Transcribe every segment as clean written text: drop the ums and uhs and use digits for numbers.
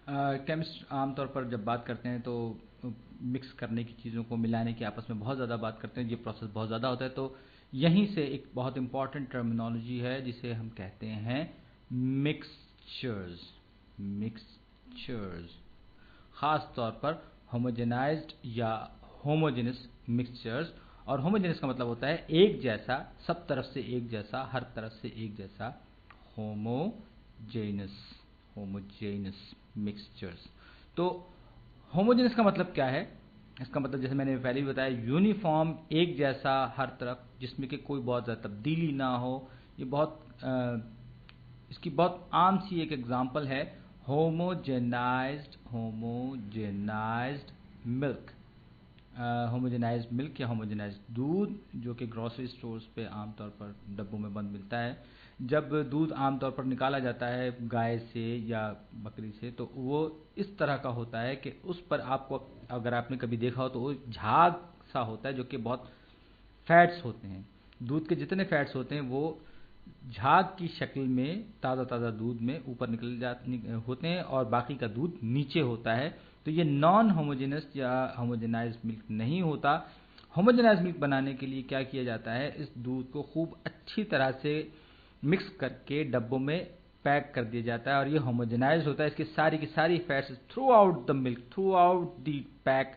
Chemist आमतौर पर जब बात करते हैं तो मिक्स करने की चीज़ों को मिलाने की आपस में बहुत ज़्यादा बात करते हैं, ये प्रोसेस बहुत ज़्यादा होता है। तो यहीं से एक बहुत इंपॉर्टेंट टर्मिनोलॉजी है जिसे हम कहते हैं मिक्सचर्स। मिक्सचर्स ख़ास तौर पर होमोजेनाइज्ड या होमोजेनस मिक्सचर्स। और होमोजेनस का मतलब होता है एक जैसा, सब तरफ से एक जैसा, हर तरफ से एक जैसा। Homogeneous homogeneous mixtures. तो होमोजेनस का मतलब क्या है? इसका मतलब जैसे मैंने पहले भी बताया, यूनिफॉर्म, एक जैसा हर तरफ, जिसमें कि कोई बहुत ज़्यादा तब्दीली ना हो। ये इसकी बहुत आम सी एक एग्जांपल है होमोजेनाइज्ड मिल्क। होमोजेनाइज्ड मिल्क या होमोजेनाइज्ड दूध, जो कि ग्रोसरी स्टोर्स पे आमतौर पर डब्बों में बंद मिलता है। जब दूध आमतौर पर निकाला जाता है गाय से या बकरी से, तो वो इस तरह का होता है कि उस पर आपको, अगर आपने कभी देखा हो तो वो झाग सा होता है, जो कि बहुत फैट्स होते हैं। दूध के जितने फैट्स होते हैं वो झाग की शक्ल में ताज़ा ताज़ा दूध में ऊपर होते हैं और बाकी का दूध नीचे होता है। तो ये नॉन होमोजेनस या होमोजेनाइज्ड मिल्क नहीं होता। होमोजेनाइज्ड मिल्क बनाने के लिए क्या किया जाता है, इस दूध को खूब अच्छी तरह से मिक्स करके डब्बों में पैक कर दिया जाता है और ये होमोजेनाइज्ड होता है। इसकी सारी की सारी fats through out the milk, through out the pack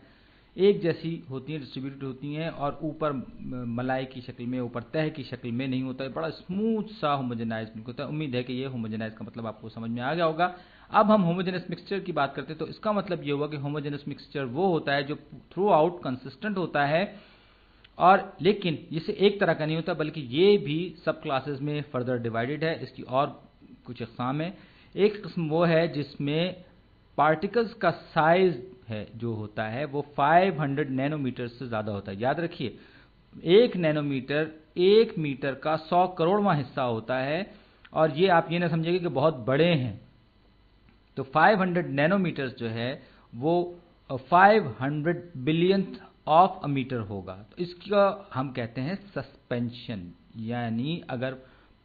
एक जैसी होती हैं, डिस्ट्रीब्यूटेड होती हैं और ऊपर मलाई की शक्ल में, ऊपर तह की शक्ल में नहीं होता है। बड़ा स्मूथ सा होमोजेनाइज्ड मिल्क होता है। उम्मीद है कि ये होमोजेनाइज का मतलब आपको समझ में आ गया होगा। अब हम होमोजेनस मिक्सचर की बात करते हैं तो इसका मतलब ये हुआ कि होमोजेनस मिक्सचर वो होता है जो थ्रू आउट कंसिस्टेंट होता है, और लेकिन इसे एक तरह का नहीं होता, बल्कि ये भी सब क्लासेस में फर्दर डिवाइडेड है। इसकी और कुछ अक़साम है। एक किस्म वो है जिसमें पार्टिकल्स का साइज है जो होता है वो 500 नैनोमीटर से ज़्यादा होता है। याद रखिए, 1 नैनोमीटर 1 मीटर का 100 करोड़वां हिस्सा होता है। और ये आप ये ना समझिए कि बहुत बड़े हैं। तो 500 नैनोमीटर्स जो है वो 500 बिलियंथ ऑफ अ मीटर होगा। तो इसका हम कहते हैं सस्पेंशन। यानी अगर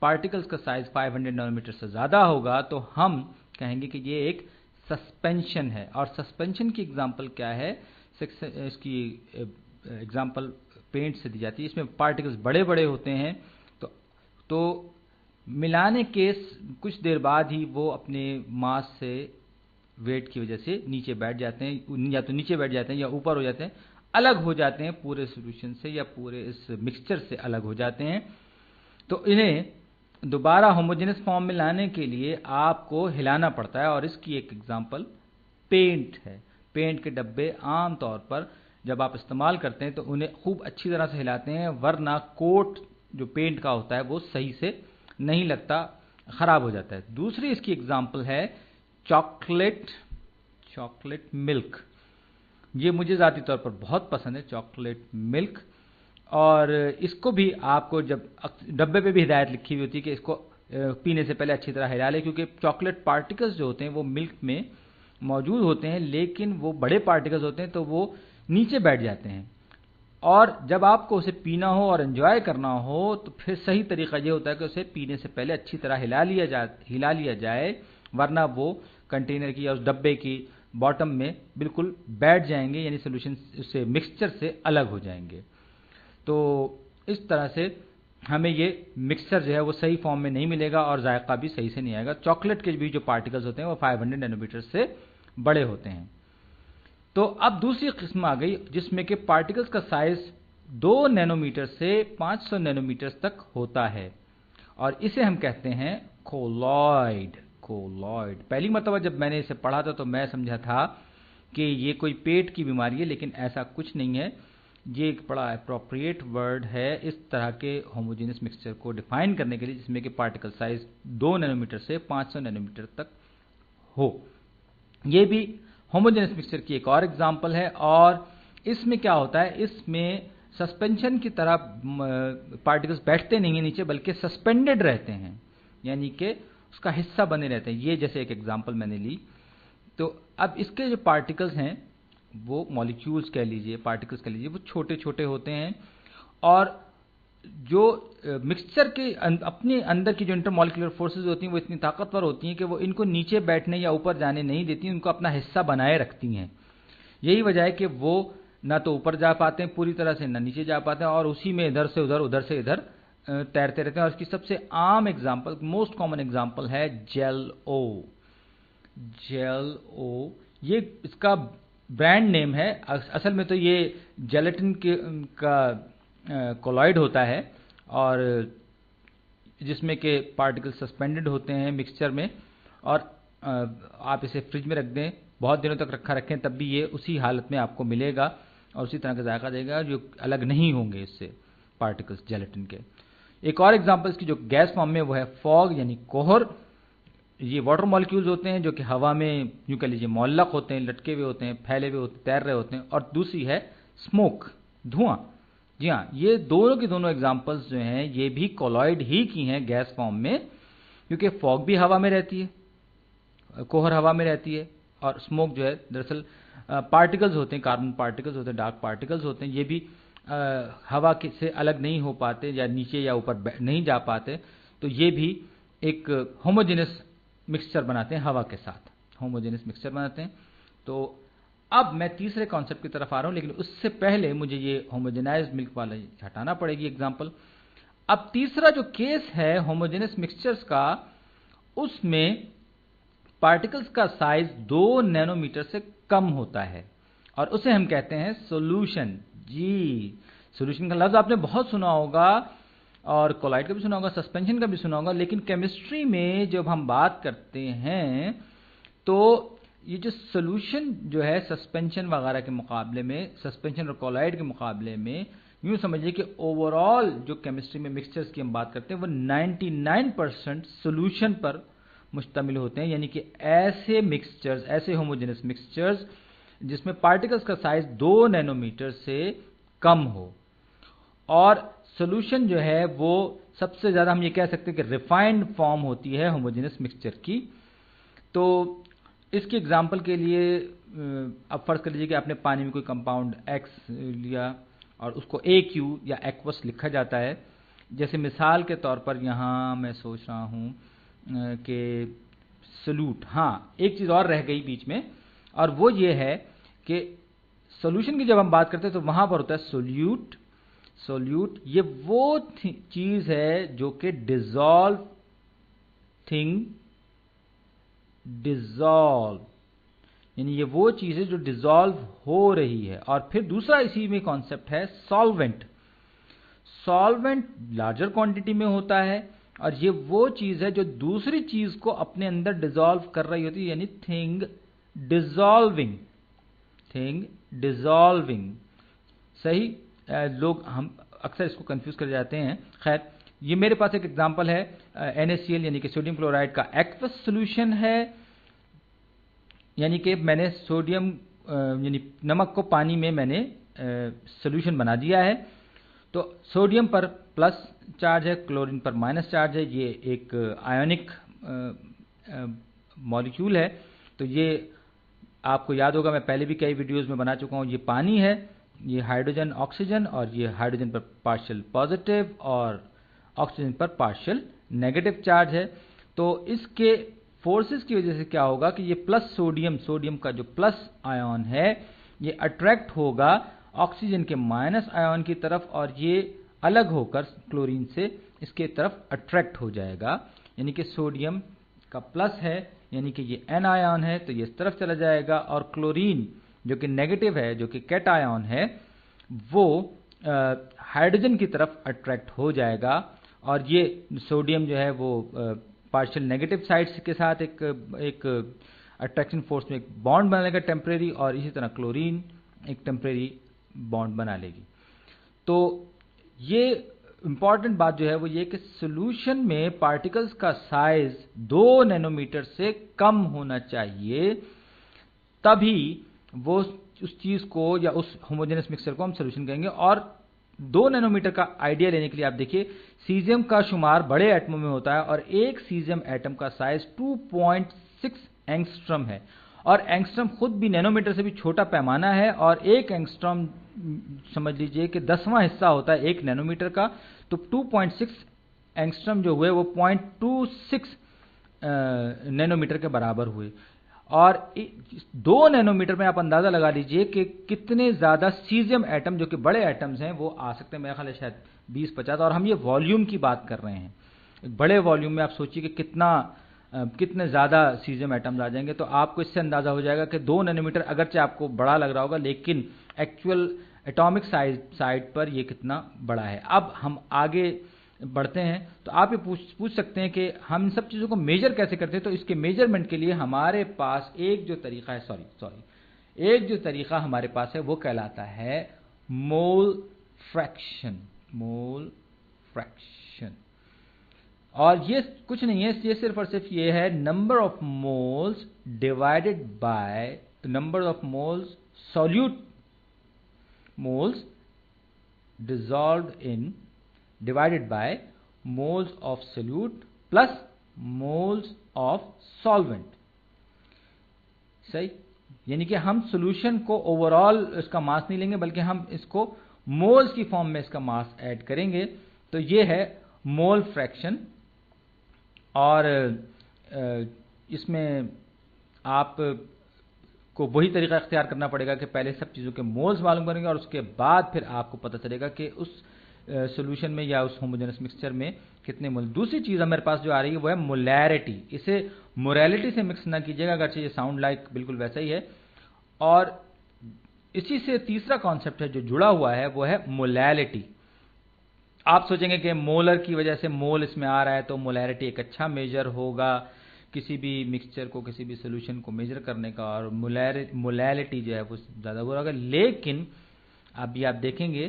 पार्टिकल्स का साइज 500 नैनोमीटर से ज़्यादा होगा तो हम कहेंगे कि ये एक सस्पेंशन है। और सस्पेंशन की एग्जांपल क्या है? इसकी एग्जांपल पेंट से दी जाती है। इसमें पार्टिकल्स बड़े बड़े होते हैं, तो मिलाने के कुछ देर बाद ही वो अपने मास से, वेट की वजह से नीचे बैठ जाते हैं, या तो नीचे बैठ जाते हैं या ऊपर हो जाते हैं, अलग हो जाते हैं पूरे सॉल्यूशन से या पूरे इस मिक्सचर से अलग हो जाते हैं। तो इन्हें दोबारा होमोजेनस फॉर्म में लाने के लिए आपको हिलाना पड़ता है और इसकी एक एग्जांपल पेंट है। पेंट के डब्बे आम तौर पर जब आप इस्तेमाल करते हैं तो उन्हें खूब अच्छी तरह से हिलाते हैं, वरना कोट जो पेंट का होता है वो सही से नहीं लगता, ख़राब हो जाता है। दूसरी इसकी एग्जांपल है चॉकलेट मिल्क। ये मुझे ज़ाती तौर पर बहुत पसंद है, चॉकलेट मिल्क। और इसको भी आपको जब डब्बे पे भी हिदायत लिखी हुई होती है कि इसको पीने से पहले अच्छी तरह हिला लें, क्योंकि चॉकलेट पार्टिकल्स जो होते हैं वो मिल्क में मौजूद होते हैं, लेकिन वो बड़े पार्टिकल्स होते हैं तो वो नीचे बैठ जाते हैं। और जब आपको उसे पीना हो और एंजॉय करना हो तो फिर सही तरीका ये होता है कि उसे पीने से पहले अच्छी तरह हिला लिया जाए, वरना वो कंटेनर की या उस डब्बे की बॉटम में बिल्कुल बैठ जाएंगे, यानी सोल्यूशन उससे, मिक्सचर से अलग हो जाएंगे। तो इस तरह से हमें ये मिक्सचर जो है वो सही फॉर्म में नहीं मिलेगा और जायका भी सही से नहीं आएगा। चॉकलेट के भी जो पार्टिकल्स होते हैं वो 500 नैनोमीटर से बड़े होते हैं। तो अब दूसरी किस्म आ गई जिसमें कि पार्टिकल्स का साइज 2 नैनोमीटर से 500 नैनोमीटर तक होता है और इसे हम कहते हैं कोलॉइड। पहली मरतबा जब मैंने इसे पढ़ा था तो मैं समझा था कि ये कोई पेट की बीमारी है, लेकिन ऐसा कुछ नहीं है। ये एक बड़ा अप्रोप्रिएट वर्ड है इस तरह के होमोजेनस मिक्सचर को डिफाइन करने के लिए जिसमें कि पार्टिकल साइज 2 नैनोमीटर से 500 नैनोमीटर तक हो। ये भी होमोजेनस मिक्सचर की एक और एग्जांपल है। और इसमें क्या होता है, इसमें सस्पेंशन की तरह पार्टिकल्स बैठते नहीं है नीचे, बल्कि सस्पेंडेड रहते हैं, यानी कि उसका हिस्सा बने रहते हैं। ये जैसे एक एग्जांपल मैंने ली। तो अब इसके जो पार्टिकल्स हैं वो मॉलिक्यूल्स कह लीजिए, पार्टिकल्स कह लीजिए, वो छोटे छोटे होते हैं और जो मिक्सचर के अपने अंदर की जो इंटरमॉलिक्यूलर फोर्सेस होती हैं वो इतनी ताकतवर होती हैं कि वो इनको नीचे बैठने या ऊपर जाने नहीं देती, उनको अपना हिस्सा बनाए रखती हैं। यही वजह है कि वो ना तो ऊपर जा पाते हैं पूरी तरह से, ना नीचे जा पाते हैं, और उसी में इधर से उधर, उधर से इधर तैरते रहते हैं। और इसकी सबसे आम एग्जाम्पल, मोस्ट कॉमन एग्जाम्पल है जेल ओ। जेल ओ ये इसका ब्रांड नेम है, असल में तो ये जेलेटिन का कोलॉइड होता है, और जिसमें के पार्टिकल सस्पेंडेड होते हैं मिक्सचर में, और आप इसे फ्रिज में रख दें, बहुत दिनों तक रखें, तब भी ये उसी हालत में आपको मिलेगा और उसी तरह का जायका देगा, जो अलग नहीं होंगे इससे पार्टिकल्स जेलेटिन के। एक और एग्जांपल इसकी जो गैस फॉर्म में वो है फॉग यानी कोहर। ये वाटर मॉलिक्यूल्स होते हैं जो कि हवा में यूं कह लीजिए मौल्लक होते हैं, लटके हुए होते हैं, फैले हुए होते हैं, तैर रहे होते हैं। और दूसरी है स्मोक, धुआं। जी हाँ, ये दोनों की दोनों एग्जांपल्स जो हैं ये भी कोलॉइड ही की हैं गैस फॉर्म में, क्योंकि फॉग भी हवा में रहती है, कोहर हवा में रहती है, और स्मोक जो है दरअसल पार्टिकल्स होते हैं, कार्बन पार्टिकल्स होते हैं, डार्क पार्टिकल्स होते हैं। ये भी हवा से अलग नहीं हो पाते या नीचे या ऊपर नहीं जा पाते, तो ये भी एक होमोजेनस मिक्सचर बनाते हैं हवा के साथ, होमोजेनस मिक्सचर बनाते हैं। तो अब मैं तीसरे कॉन्सेप्ट की तरफ आ रहा हूं, लेकिन उससे पहले मुझे ये होमोजेनाइज्ड मिल्क वाला हटाना पड़ेगी एग्जांपल। अब तीसरा जो केस है होमोजेनस मिक्सचर्स का, उसमें पार्टिकल्स का साइज 2 नैनोमीटर से कम होता है, और उसे हम कहते हैं सॉल्यूशन। जी, सॉल्यूशन का लफ्ज आपने बहुत सुना होगा, और कोलाइड का भी सुना होगा, सस्पेंशन का भी सुना होगा, लेकिन केमिस्ट्री में जब हम बात करते हैं तो ये जो सॉल्यूशन जो है सस्पेंशन वगैरह के मुकाबले में, सस्पेंशन और कोलाइड के मुकाबले में, यूं समझिए कि ओवरऑल जो केमिस्ट्री में मिक्सचर्स की हम बात करते हैं वो 99% सॉल्यूशन पर मुश्तमिल होते हैं। यानी कि ऐसे मिक्सचर्स, ऐसे होमोजेनस मिक्सचर्स जिसमें पार्टिकल्स का साइज 2 नैनोमीटर से कम हो, और सॉल्यूशन जो है वो सबसे ज़्यादा हम ये कह सकते हैं कि रिफाइंड फॉर्म होती है होमोजेनस मिक्सचर की। तो इसके एग्जांपल के लिए अब फर्ज कर लीजिए कि आपने पानी में कोई कंपाउंड X लिया और उसको AQ या एक्वस लिखा जाता है। जैसे मिसाल के तौर पर यहाँ मैं सोच रहा हूँ कि सोल्यूट, हाँ एक चीज़ और रह गई बीच में, और वो ये है कि सॉल्यूशन की जब हम बात करते हैं तो वहाँ पर होता है सोल्यूट। सोल्यूट ये वो चीज़ है जो कि डिसॉल्व थिंग, डिसॉल्व यानी ये वो चीज़ है जो डिसॉल्व हो रही है। और फिर दूसरा इसी में कॉन्सेप्ट है सॉल्वेंट। सॉल्वेंट लार्जर क्वांटिटी में होता है, और ये वो चीज़ है जो दूसरी चीज़ को अपने अंदर डिसॉल्व कर रही होती है, यानी थिंग डिसॉल्विंग, थिंग डिसॉल्विंग। सही, लोग हम अक्सर इसको कंफ्यूज कर जाते हैं। खैर, ये मेरे पास एक एग्जांपल है NaCl यानी कि सोडियम क्लोराइड का एक्वस सॉल्यूशन है, यानी कि मैंने सोडियम यानी नमक को पानी में मैंने सॉल्यूशन बना दिया है। तो सोडियम पर प्लस चार्ज है, क्लोरीन पर माइनस चार्ज है, ये एक आयोनिक मॉलिक्यूल है। तो ये आपको याद होगा, मैं पहले भी कई वीडियोस में बना चुका हूँ। ये पानी है, ये हाइड्रोजन ऑक्सीजन, और ये हाइड्रोजन पर पार्शियल पॉजिटिव और ऑक्सीजन पर पार्शियल नेगेटिव चार्ज है। तो इसके फोर्सेस की वजह से क्या होगा कि ये प्लस सोडियम, सोडियम का जो प्लस आयन है ये अट्रैक्ट होगा ऑक्सीजन के माइनस आयन की तरफ, और ये अलग होकर क्लोरीन से इसके तरफ अट्रैक्ट हो जाएगा। यानी कि सोडियम का प्लस है, यानी कि ये N आयन है, तो ये इस तरफ चला जाएगा, और क्लोरीन जो कि नेगेटिव है, जो कि कैट आयन है, वो हाइड्रोजन की तरफ अट्रैक्ट हो जाएगा। और ये सोडियम जो है वो पार्शियल नेगेटिव साइड के साथ एक अट्रैक्शन फोर्स में एक बॉन्ड बना लेगा टेम्परेरी, और इसी तरह क्लोरीन एक टेम्परेरी बॉन्ड बना लेगी। तो ये इंपॉर्टेंट बात जो है वो ये कि सॉल्यूशन में पार्टिकल्स का साइज 2 नैनोमीटर से कम होना चाहिए, तभी वो उस चीज को या उस होमोजेनस मिक्सचर को हम सॉल्यूशन कहेंगे। और 2 नैनोमीटर का आइडिया लेने के लिए आप देखिए, सीजियम का शुमार बड़े एटमों में होता है, और एक सीजियम एटम का साइज 2.6 एंगस्ट्रॉम है, और एंगस्ट्रॉम खुद भी नैनोमीटर से भी छोटा पैमाना है, और एक एंगस्ट्रॉम समझ लीजिए कि 10वां हिस्सा होता है 1 नैनोमीटर का। तो 2.6 एंगस्ट्रम जो हुए वो 0.26 नैनोमीटर के बराबर हुए। और 2 नैनोमीटर में आप अंदाज़ा लगा लीजिए कि कितने ज़्यादा सीजियम एटम, जो कि बड़े एटम्स हैं, वो आ सकते हैं। मेरा ख्याल है शायद 20-50, और हम ये वॉल्यूम की बात कर रहे हैं। बड़े वॉल्यूम में आप सोचिए कि कितने ज़्यादा सीजियम एटम्स आ जाएंगे। तो आपको इससे अंदाज़ा हो जाएगा कि 2 नैनोमीटर अगरचे आपको बड़ा लग रहा होगा, लेकिन एक्चुअल एटॉमिक साइड पर ये कितना बड़ा है। अब हम आगे बढ़ते हैं, तो आप ये पूछ सकते हैं कि हम इन सब चीज़ों को मेजर कैसे करते हैं। तो इसके मेजरमेंट के लिए हमारे पास एक जो तरीका है, एक जो तरीका हमारे पास है वो कहलाता है मोल फ्रैक्शन। मोल फ्रैक्शन, और ये कुछ नहीं है, ये सिर्फ और सिर्फ ये है number of moles divided by number of moles solute moles dissolved in divided by moles of solute plus moles of solvent। सही, यानी कि हम सॉल्यूशन को ओवरऑल इसका मास नहीं लेंगे, बल्कि हम इसको मोल्स की फॉर्म में इसका मास ऐड करेंगे। तो ये है मोल फ्रैक्शन। और इसमें आप को वही तरीका इख्तियार करना पड़ेगा कि पहले सब चीज़ों के मोल्स मालूम करेंगे, और उसके बाद फिर आपको पता चलेगा कि उस सॉल्यूशन में या उस होमोजेनस मिक्सचर में कितने मोल। दूसरी चीज़ हमारे पास जो आ रही है वो है मोलैरिटी। इसे मोरैलिटी से मिक्स ना कीजिएगा, अगरचे ये साउंड लाइक बिल्कुल वैसा ही है। और इसी से तीसरा कॉन्सेप्ट है जो जुड़ा हुआ है वो है मोलैलिटी। आप सोचेंगे कि मोलर की वजह से मोल इसमें आ रहा है तो मोलैरिटी एक अच्छा मेजर होगा किसी भी मिक्सचर को, किसी भी सोल्यूशन को मेजर करने का, और मोलैलिटी जो है वो ज़्यादा बुरा होगा। लेकिन अभी आप देखेंगे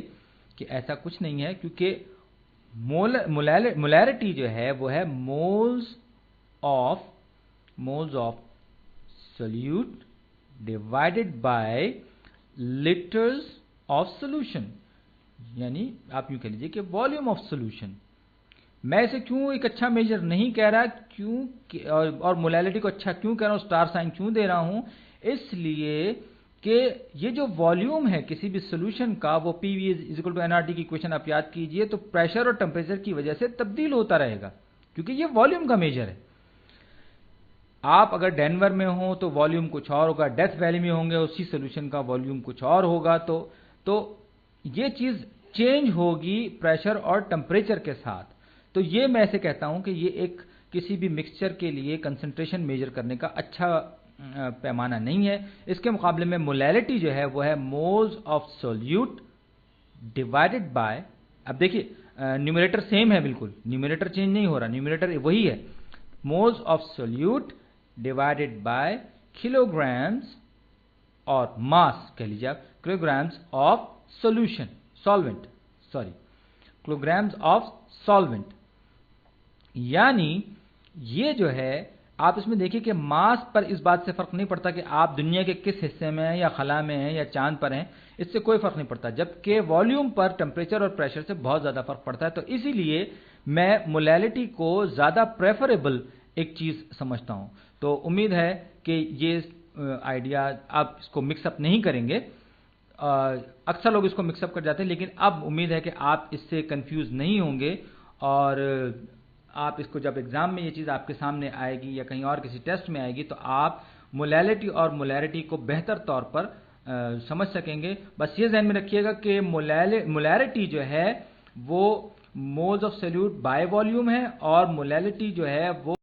कि ऐसा कुछ नहीं है, क्योंकि मोलैरिटी जो है वो है moles of solute divided by litres of solution. यानी आप यूं कह लीजिए कि वॉल्यूम ऑफ सोल्यूशन। मैं इसे क्यों एक अच्छा मेजर नहीं कह रहा, क्यों और मोलैलिटी को अच्छा क्यों कह रहा हूं, स्टार साइन क्यों दे रहा हूं, इसलिए कि ये जो वॉल्यूम है किसी भी सॉल्यूशन का, वो PV = nRT की इक्वेशन आप याद कीजिए, तो प्रेशर और टेम्परेचर की वजह से तब्दील होता रहेगा, क्योंकि ये वॉल्यूम का मेजर है। आप अगर डेनवर में हो तो वॉल्यूम कुछ और होगा, डेथ वैली में होंगे उसी सॉल्यूशन का वॉल्यूम कुछ और होगा। तो ये चीज़ चेंज होगी प्रेशर और टेम्परेचर के साथ। तो ये मैं ऐसे कहता हूं कि ये एक किसी भी मिक्सचर के लिए कंसंट्रेशन मेजर करने का अच्छा पैमाना नहीं है। इसके मुकाबले में मोलैलिटी जो है वो है moles of solute divided by, अब देखिए न्यूमरेटर सेम है, बिल्कुल न्यूमरेटर चेंज नहीं हो रहा, न्यूमरेटर वही है, moles of solute divided by kilograms, और मास कह लीजिए आप, kilograms of solvent, kilograms of solvent. यानी ये जो है, आप इसमें देखिए कि मास पर इस बात से फर्क नहीं पड़ता कि आप दुनिया के किस हिस्से में हैं, या खला में हैं, या चांद पर हैं, इससे कोई फर्क नहीं पड़ता, जबकि वॉल्यूम पर टेम्परेचर और प्रेशर से बहुत ज़्यादा फर्क पड़ता है। तो इसीलिए मैं मोलैलिटी को ज़्यादा प्रेफरेबल एक चीज़ समझता हूँ। तो उम्मीद है कि ये आइडिया आप इसको मिक्सअप नहीं करेंगे। अक्सर लोग इसको मिक्सअप कर जाते हैं, लेकिन अब उम्मीद है कि आप इससे कंफ्यूज नहीं होंगे, और आप इसको जब एग्ज़ाम में ये चीज़ आपके सामने आएगी या कहीं और किसी टेस्ट में आएगी, तो आप मोलैलिटी और मोलैरिटी को बेहतर तौर पर समझ सकेंगे। बस ये ध्यान में रखिएगा कि मोलैरिटी जो है वो moles of solute by volume है, और मोलैलिटी जो है वो